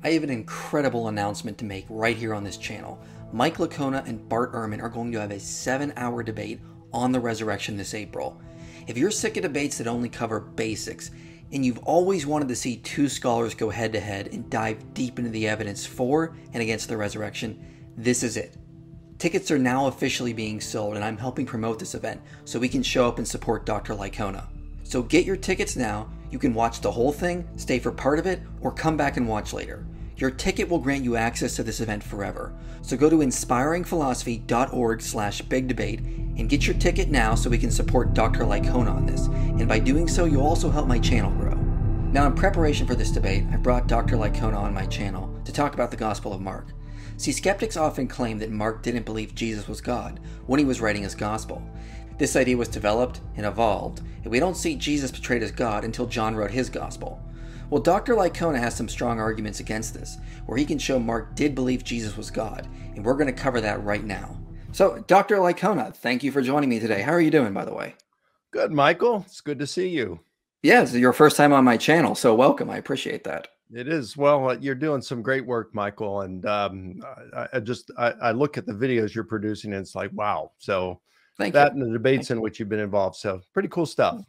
I have an incredible announcement to make right here on this channel. Mike Licona and Bart Ehrman are going to have a 7-hour debate on the resurrection this April. If you're sick of debates that only cover basics, and you've always wanted to see two scholars go head to head and dive deep into the evidence for and against the resurrection, this is it. Tickets are now officially being sold, and I'm helping promote this event so we can show up and support Dr. Licona. So get your tickets now. You can watch the whole thing, stay for part of it, or come back and watch later. Your ticket will grant you access to this event forever. So go to inspiringphilosophy.org/big debate and get your ticket now so we can support Dr. Licona on this. And by doing so, you'll also help my channel grow. Now, in preparation for this debate, I brought Dr. Licona on my channel to talk about the Gospel of Mark. See, skeptics often claim that Mark didn't believe Jesus was God when he was writing his Gospel. This idea was developed and evolved, and we don't see Jesus portrayed as God until John wrote his Gospel. Well, Dr. Licona has some strong arguments against this, where he can show Mark did believe Jesus was God, and we're going to cover that right now. So, Dr. Licona, thank you for joining me today. How are you doing, by the way? Good, Michael. It's good to see you. Yeah, it's your first time on my channel, so welcome. I appreciate that. It is. Well, you're doing some great work, Michael, and I look at the videos you're producing, and it's like, wow. So Thank that you. and the debates in which you've been involved. So pretty cool stuff.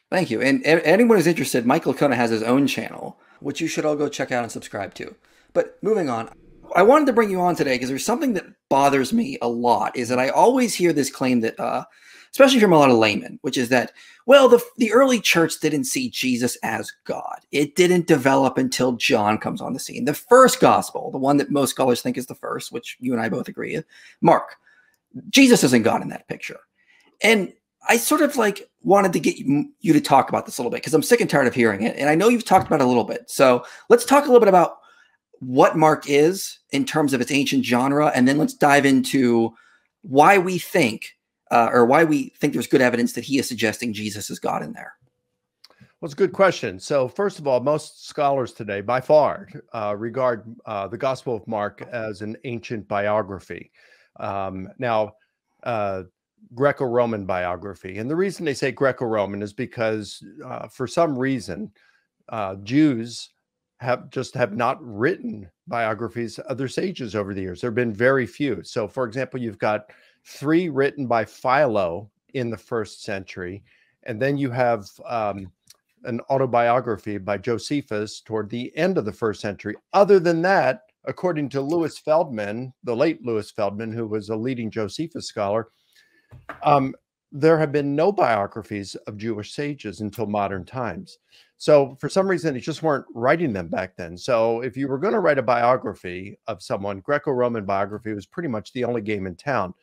Thank you. And anyone who's interested, Mike Licona has his own channel, which you should all go check out and subscribe to. But moving on, I wanted to bring you on today because there's something that bothers me a lot, is that I always hear this claim that, especially from a lot of laymen, which is that, well, the early church didn't see Jesus as God. It didn't develop until John comes on the scene. The first gospel, the one that most scholars think is the first, which you and I both agree with, Mark, Jesus isn't God in that picture. And I sort of wanted to get you to talk about this a little bit because I'm sick and tired of hearing it. And I know you've talked about it a little bit. So let's talk a little bit about what Mark is in terms of its ancient genre. And then let's dive into why we think there's good evidence that he is suggesting Jesus is God in there. Well, it's a good question. So first of all, most scholars today, by far, regard the Gospel of Mark as an ancient biography. Greco-Roman biography. And the reason they say Greco-Roman is because for some reason, Jews have not written biographies of their sages over the years. There have been very few. So for example, you've got 3 written by Philo in the 1st century. And then you have an autobiography by Josephus toward the end of the 1st century. Other than that, according to Louis Feldman, the late Louis Feldman, who was a leading Josephus scholar, there have been no biographies of Jewish sages until modern times. So for some reason, they just weren't writing them back then. So if you were going to write a biography of someone, Greco-Roman biography was pretty much the only game in town.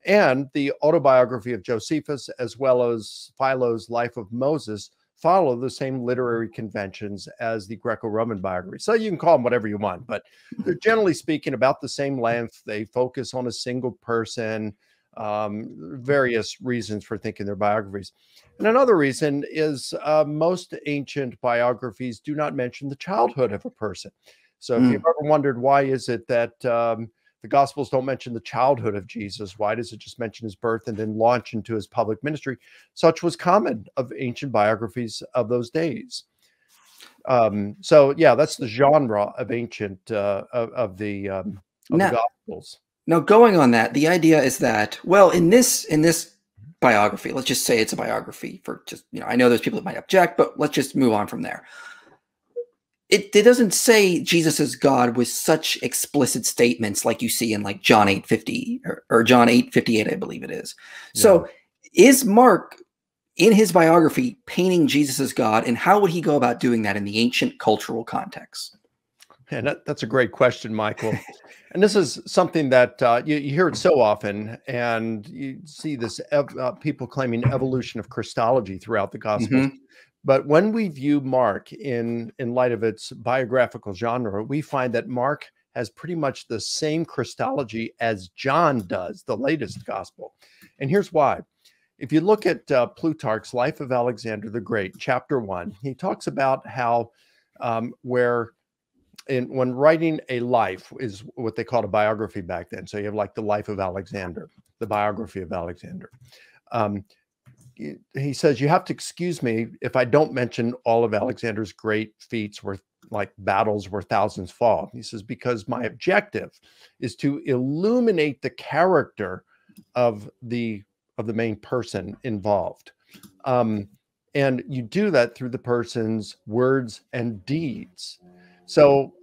And the autobiography of Josephus, as well as Philo's Life of Moses, follow the same literary conventions as the Greco-Roman biography. So you can call them whatever you want, but they're generally speaking about the same length. They focus on a single person. Various reasons for thinking they're biographies. And another reason is most ancient biographies do not mention the childhood of a person. So if you've ever wondered why is it that the Gospels don't mention the childhood of Jesus, why does it just mention his birth and then launch into his public ministry? Such was common of ancient biographies of those days. So yeah, that's the genre of ancient of the Gospels. Now, going on that, the idea is that, well, in this biography, let's just say it's a biography for just, I know there's people that might object, but let's just move on from there. It doesn't say Jesus is God with such explicit statements like you see in John 8:50 or John 8:58, I believe it is. Yeah. So is Mark in his biography painting Jesus as God, and how would he go about doing that in the ancient cultural context? And that's a great question, Michael. And this is something that you hear it so often, and you see this people claiming evolution of Christology throughout the Gospels. But when we view Mark in light of its biographical genre, we find that Mark has pretty much the same Christology as John does, the latest Gospel. And here's why. If you look at Plutarch's Life of Alexander the Great, chapter 1, he talks about how when writing a life is what they called a biography back then. So you have the life of Alexander, the biography of Alexander. He says, you have to excuse me if I don't mention all of Alexander's great feats worth like battles where thousands fall. He says, because my objective is to illuminate the character of the main person involved. And you do that through the person's words and deeds. So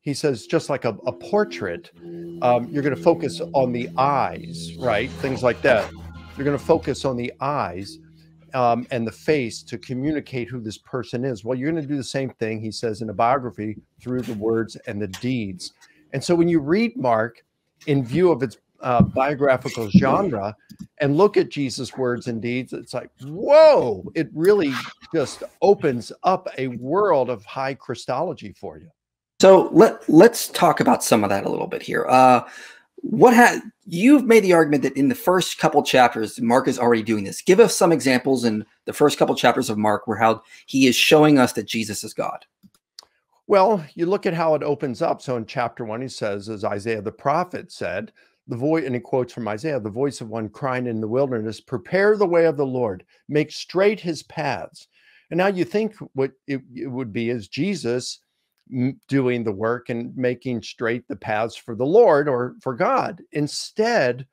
he says, just like a portrait, you're going to focus on the eyes, right? Things like that. You're going to focus on the eyes and the face to communicate who this person is. Well, you're going to do the same thing, he says, in a biography through the words and the deeds. And so when you read Mark in view of its biographical genre and look at Jesus' words and deeds, it's like, whoa, it really just opens up a world of high Christology for you. So let's talk about some of that a little bit here. You've made the argument that in the first couple chapters, Mark is already doing this. Give us some examples in the first couple chapters of Mark where how he is showing us that Jesus is God. Well, you look at how it opens up. So in chapter 1, he says, as Isaiah the prophet said, the voice, and he quotes from Isaiah, the voice of one crying in the wilderness, prepare the way of the Lord, make straight his paths. And now you think what it would be is Jesus doing the work and making straight the paths for the Lord or for God. Instead,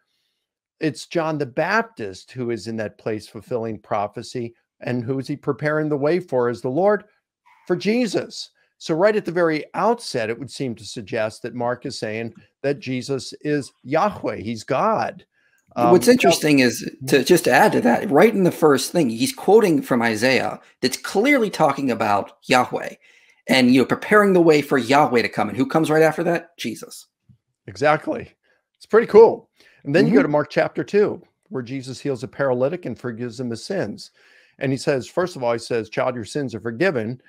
it's John the Baptist who is in that place fulfilling prophecy. And who is he preparing the way for as the Lord? For Jesus. So right at the very outset, it would seem to suggest that Mark is saying that Jesus is Yahweh. He's God. What's interesting is to add to that, right in the first thing, he's quoting from Isaiah that's clearly talking about Yahweh and, preparing the way for Yahweh to come. And who comes right after that? Jesus. Exactly. It's pretty cool. And then you go to Mark chapter 2, where Jesus heals a paralytic and forgives him his sins. And he says, first of all, he says, child, your sins are forgiven.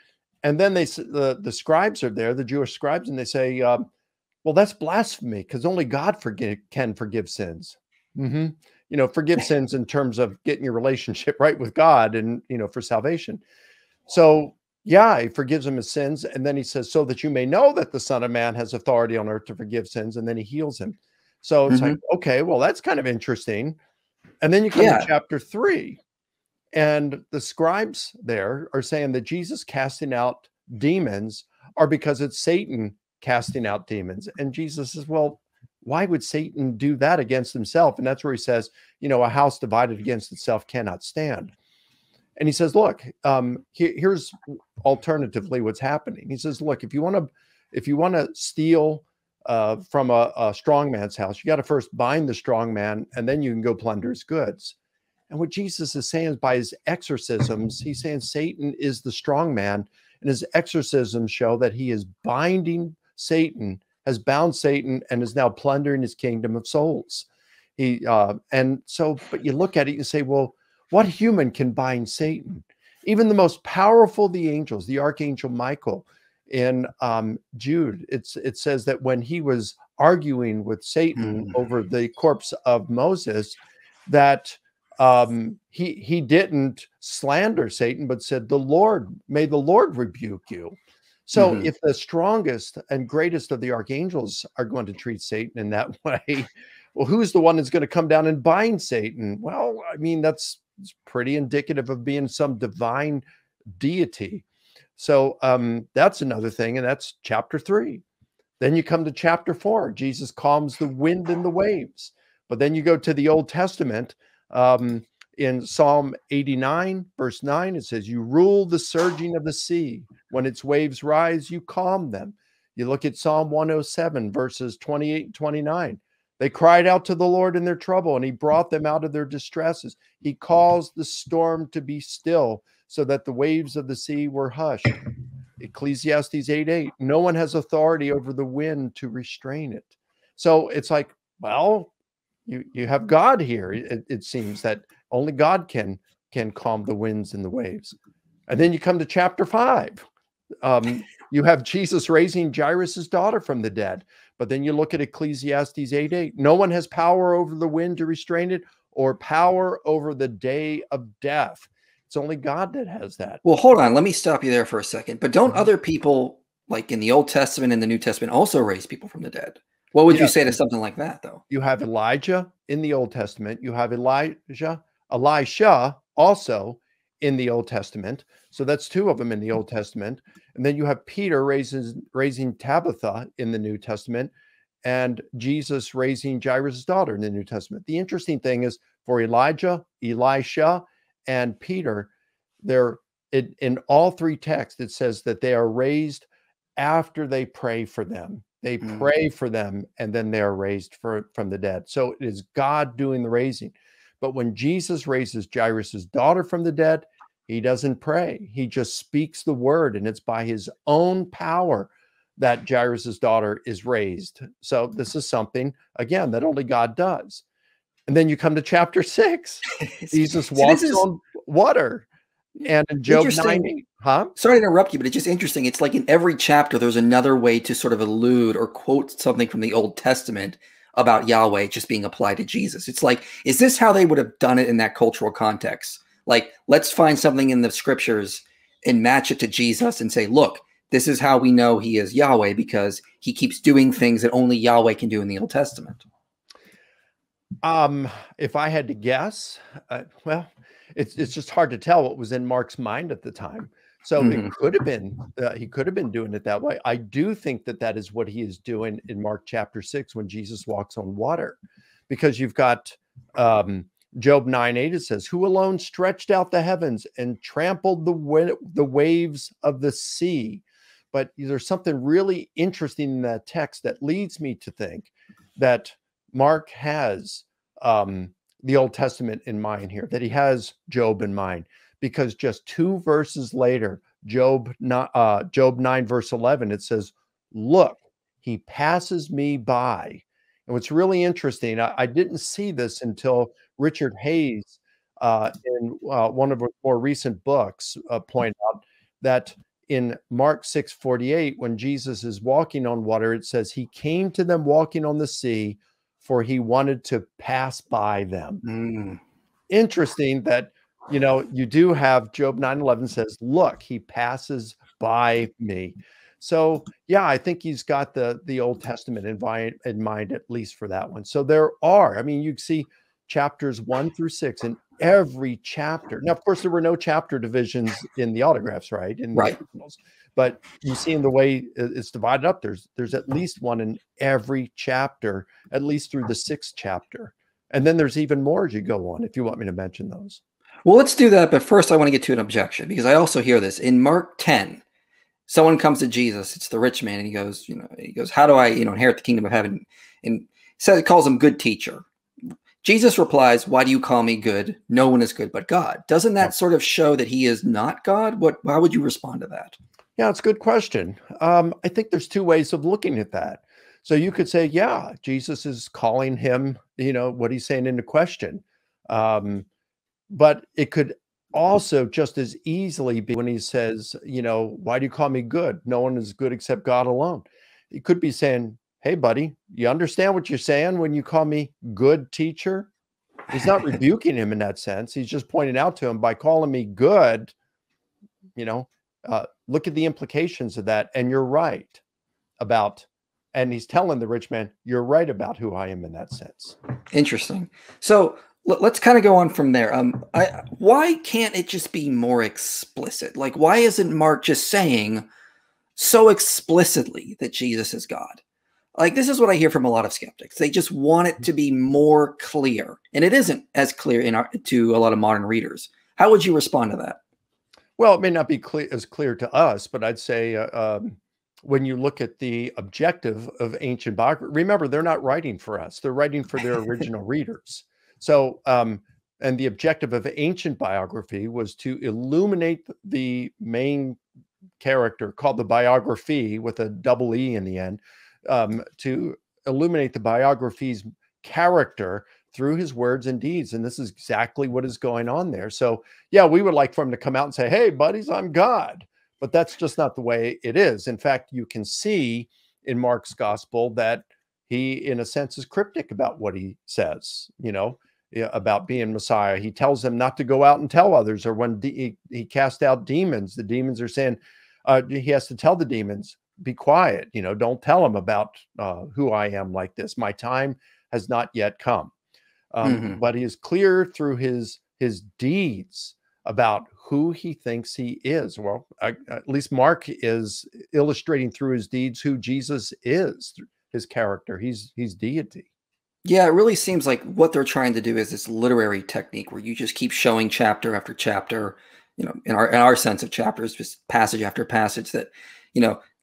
And then the scribes are there, the Jewish scribes, and they say, well, that's blasphemy because only God can forgive sins. Forgive sins in terms of getting your relationship right with God and, for salvation. So, yeah, he forgives him his sins. And then he says, so that you may know that the Son of Man has authority on earth to forgive sins. And then he heals him. So it's like, okay, well, that's kind of interesting. And then you come to chapter 3. And the scribes there are saying that Jesus casting out demons are because it's Satan casting out demons. And Jesus says, well, why would Satan do that against himself? And that's where he says, a house divided against itself cannot stand. And he says, look, here's alternatively what's happening. He says, look, if you want to steal from a strong man's house, you got to first bind the strong man, and then you can go plunder his goods. And what Jesus is saying is by his exorcisms, he's saying Satan is the strong man, and his exorcisms show that he is binding Satan, has bound Satan, and is now plundering his kingdom of souls. But you look at it and say, well, what human can bind Satan? Even the most powerful of the angels, the archangel Michael in Jude, it says that when he was arguing with Satan over the corpse of Moses, that he didn't slander Satan, but said, may the Lord rebuke you. So if the strongest and greatest of the archangels are going to treat Satan in that way, well, who's the one that's going to come down and bind Satan? Well, I mean, that's pretty indicative of being some divine deity. So that's another thing. And that's chapter 3. Then you come to chapter 4. Jesus calms the wind and the waves. But then you go to the Old Testament. In Psalm 89, verse 9, it says, you rule the surging of the sea. When its waves rise, you calm them. You look at Psalm 107, verses 28 and 29. They cried out to the Lord in their trouble, and he brought them out of their distresses. He caused the storm to be still, so that the waves of the sea were hushed. Ecclesiastes 8:8. No one has authority over the wind to restrain it. So it's like, well, you have God here. It seems that only God can calm the winds and the waves. And then you come to chapter 5. You have Jesus raising Jairus's daughter from the dead. But then you look at Ecclesiastes 8:8. No one has power over the wind to restrain it, or power over the day of death. It's only God that has that. Well, hold on. Let me stop you there for a second. But don't other people, like in the Old Testament and the New Testament, also raise people from the dead? What would you say to something like that, though? You have Elijah in the Old Testament. You have Elisha also in the Old Testament. So that's two of them in the Old Testament. And then you have Peter raising Tabitha in the New Testament, and Jesus raising Jairus' daughter in the New Testament. The interesting thing is for Elijah, Elisha, and Peter, they're in all three texts, it says that they are raised after they pray for them. They pray for them, and then they are raised from the dead. So it is God doing the raising. But when Jesus raises Jairus' daughter from the dead, he doesn't pray. He just speaks the word, and it's by his own power that Jairus' daughter is raised. So this is something, again, that only God does. And then you come to chapter 6. Jesus walks on water. And in Job 9, Sorry to interrupt you, but it's just interesting. It's like in every chapter, there's another way to sort of allude or quote something from the Old Testament about Yahweh just being applied to Jesus. It's like, is this how they would have done it in that cultural context? Like, let's find something in the scriptures and match it to Jesus and say, look, this is how we know he is Yahweh, because he keeps doing things that only Yahweh can do in the Old Testament. If I had to guess, well, it's just hard to tell what was in Mark's mind at the time. So it could have been, he could have been doing it that way. I do think that that is what he is doing in Mark chapter 6 when Jesus walks on water, because you've got Job 9:8, it says, who alone stretched out the heavens and trampled the waves of the sea. But there's something really interesting in that text that leads me to think that Mark has the Old Testament in mind here, that he has Job in mind, because just 2 verses later, Job 9 verse 11, it says, look, he passes me by. And what's really interesting, I didn't see this until Richard Hayes in one of our more recent books pointed out that in Mark 6:48, when Jesus is walking on water, it says he came to them walking on the sea, for he wanted to pass by them. Interesting that, you do have Job 9:11 says, look, he passes by me. So yeah, I think he's got the Old Testament in mind, at least for that one. So there are, I mean, you see chapters 1 through 6 in every chapter. Now, of course, there were no chapter divisions in the autographs, right? In the originals. But you see in the way it's divided up, there's at least one in every chapter, at least through the 6th chapter. And then there's even more as you go on, if you want me to mention those. Well, let's do that. But first, I want to get to an objection, because I also hear this. In Mark 10, someone comes to Jesus. It's the rich man. And he goes, how do I, inherit the kingdom of heaven? And it calls him good teacher. Jesus replies, why do you call me good? No one is good but God. Doesn't that sort of show that he is not God? How would you respond to that? Yeah, it's a good question. I think there's 2 ways of looking at that. So you could say, yeah, Jesus is calling him, what he's saying into question. But it could also just as easily be when he says, why do you call me good? No one is good except God alone. He could be saying, hey, buddy, you understand what you're saying when you call me good teacher? He's not rebuking him in that sense. He's just pointing out to him, by calling me good, look at the implications of that. And you're right about, and he's telling the rich man, you're right about who I am in that sense. Interesting. So let's kind of go on from there. Why can't it just be more explicit? Like, why isn't Mark just saying so explicitly that Jesus is God? Like, this is what I hear from a lot of skeptics. They just want it to be more clear, and it isn't as clear to a lot of modern readers. How would you respond to that? Well, it may not be as clear to us, but I'd say when you look at the objective of ancient biography, remember, they're not writing for us. They're writing for their original readers. So, and the objective of ancient biography was to illuminate the main character, called the biography with a double E in the end, to illuminate the biography's character through his words and deeds. And this is exactly what is going on there. So yeah, we would like for him to come out and say, hey, buddies, I'm God. But that's just not the way it is. In fact, you can see in Mark's gospel that he, in a sense, is cryptic about what he says, about being Messiah. He tells them not to go out and tell others, or when he cast out demons, the demons are saying, he has to tell the demons, be quiet, don't tell them about who I am like this. My time has not yet come. But he is clear through his deeds about who he thinks he is. Well, at least Mark is illustrating through his deeds who Jesus is, his character. He's deity. Yeah, it really seems like what they're trying to do is this literary technique where you just keep showing chapter after chapter, in our sense of chapters, just passage after passage that,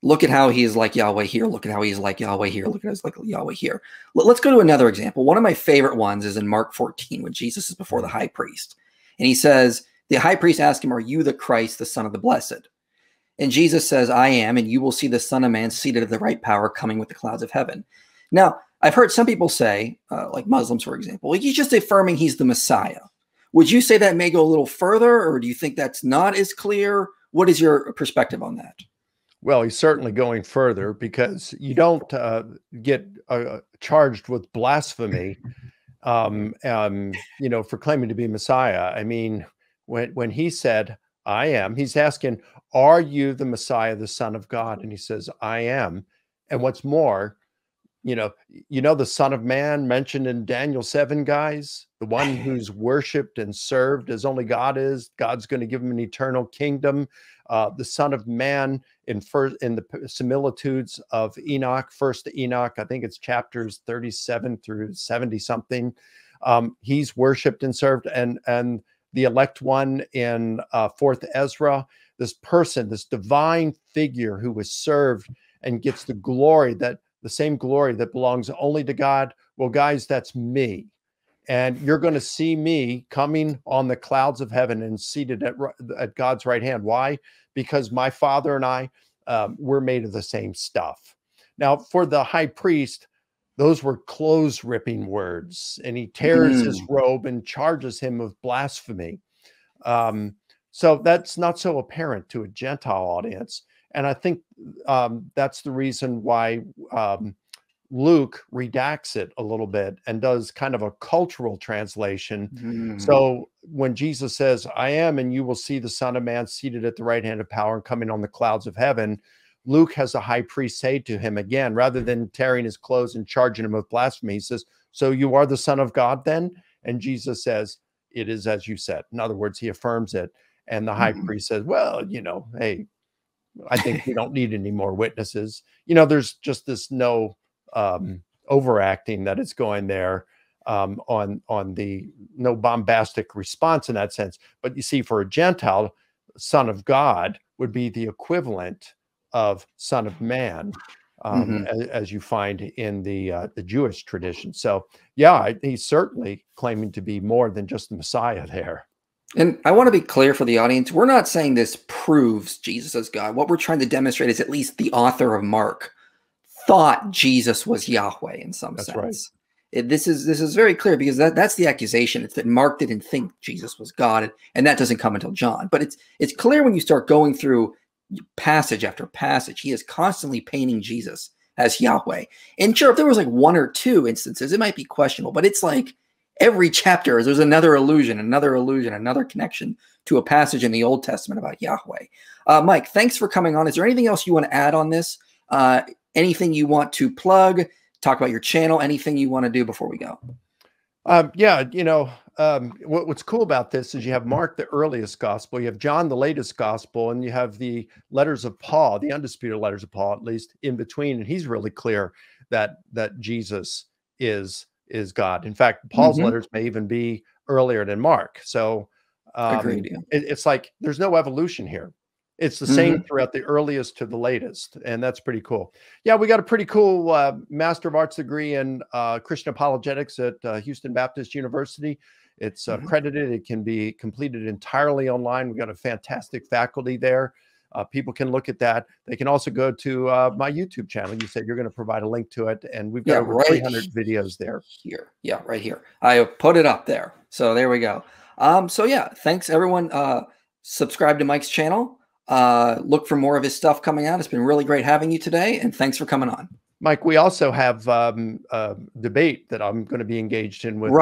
look at how he is like Yahweh here, look at how he is like Yahweh here, look at how he's like Yahweh here. Let's go to another example. One of my favorite ones is in Mark 14 when Jesus is before the high priest. And he says, the high priest asks him, "Are you the Christ, the Son of the Blessed?" And Jesus says, "I am, and you will see the Son of Man seated at the right power coming with the clouds of heaven." Now, I've heard some people say, like Muslims, for example, he's just affirming he's the Messiah. Would you say that may go a little further, or do you think that's not as clear? What is your perspective on that? Well, he's certainly going further, because you don't get charged with blasphemy, for claiming to be Messiah. I mean, when he said, "I am," he's asking, "Are you the Messiah, the Son of God?" And he says, "I am." And what's more, the Son of Man mentioned in Daniel 7, guys, the one who's worshiped and served as only God is. God's going to give him an eternal kingdom. The Son of Man in the similitudes of Enoch, first Enoch, I think it's chapters 37 through 70 something. He's worshiped and served, and the elect one in fourth Ezra, this person, this divine figure who was served and gets the glory, the same glory that belongs only to God. Well, guys, that's me. And you're going to see me coming on the clouds of heaven and seated at God's right hand. Why? Because my Father and I, we're made of the same stuff. Now, for the high priest, those were clothes-ripping words, and he tears his robe and charges him of blasphemy. So that's not so apparent to a Gentile audience. And I think that's the reason why Luke redacts it a little bit and does kind of a cultural translation. So when Jesus says, "I am, and you will see the Son of Man seated at the right hand of power and coming on the clouds of heaven," Luke has a high priest say to him again, rather than tearing his clothes and charging him with blasphemy, he says, "So you are the Son of God then?" And Jesus says, "It is as you said." In other words, he affirms it. And the high priest says, "Well, hey, I think we don't need any more witnesses." There's just this no overacting that is going there, on the no bombastic response in that sense. But you see, for a Gentile, Son of God would be the equivalent of Son of Man, as you find in the Jewish tradition. So yeah, he's certainly claiming to be more than just the Messiah there. And I want to be clear for the audience. We're not saying this proves Jesus as God. What we're trying to demonstrate is at least the author of Mark thought Jesus was Yahweh in some sense. Right. This is very clear, because that's the accusation. It's that Mark didn't think Jesus was God, and that doesn't come until John. But it's clear when you start going through passage after passage, he is constantly painting Jesus as Yahweh. And sure, if there was like one or two instances, it might be questionable, but it's like every chapter there's another allusion, another connection to a passage in the Old Testament about Yahweh. Mike, thanks for coming on. Is there anything else you want to add on this? Anything you want to plug, talk about your channel, anything you want to do before we go? Yeah, what's cool about this is you have Mark, the earliest gospel, you have John, the latest gospel, and you have the letters of Paul, the undisputed letters of Paul, at least, in between. And he's really clear that Jesus is God. In fact, Paul's letters may even be earlier than Mark. So agreed, yeah. It's like there's no evolution here. It's the same throughout the earliest to the latest, and that's pretty cool. Yeah, we got a pretty cool Master of Arts degree in Christian apologetics at Houston Baptist University. It's accredited. It can be completed entirely online. We got a fantastic faculty there. People can look at that. They can also go to my YouTube channel. You said you're going to provide a link to it, and we've got over 300 videos there. Here, yeah, right here. I put it up there. So there we go. So yeah, thanks everyone. Subscribe to Mike's channel. Look for more of his stuff coming out. It's been really great having you today, and thanks for coming on. Mike, we also have a debate that I'm going to be engaged in with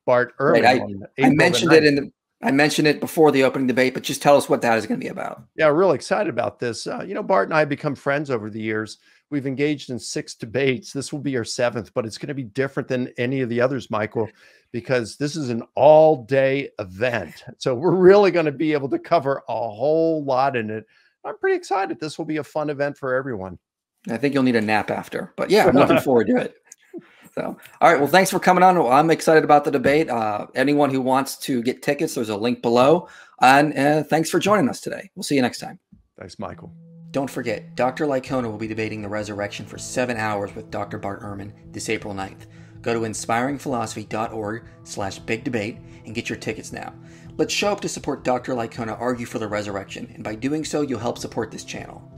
Bart Ehrman. Right. I mentioned it before the opening debate, but just tell us what that is going to be about. Yeah, really excited about this. Bart and I have become friends over the years. we've engaged in 6 debates. This will be our 7th, but it's going to be different than any of the others, Michael, because this is an all-day event. So we're really going to be able to cover a whole lot in it. I'm pretty excited. This will be a fun event for everyone. I think you'll need a nap after, but yeah, I'm looking forward to it. So, all right. Well, thanks for coming on. I'm excited about the debate. Anyone who wants to get tickets, there's a link below. And thanks for joining us today. We'll see you next time. Thanks, Michael. Don't forget, Dr. Lycona will be debating the resurrection for 7 hours with Dr. Bart Ehrman this April 9th. Go to inspiringphilosophy.org/big debate and get your tickets now. Let's show up to support Dr. Lycona argue for the resurrection, and by doing so, you'll help support this channel.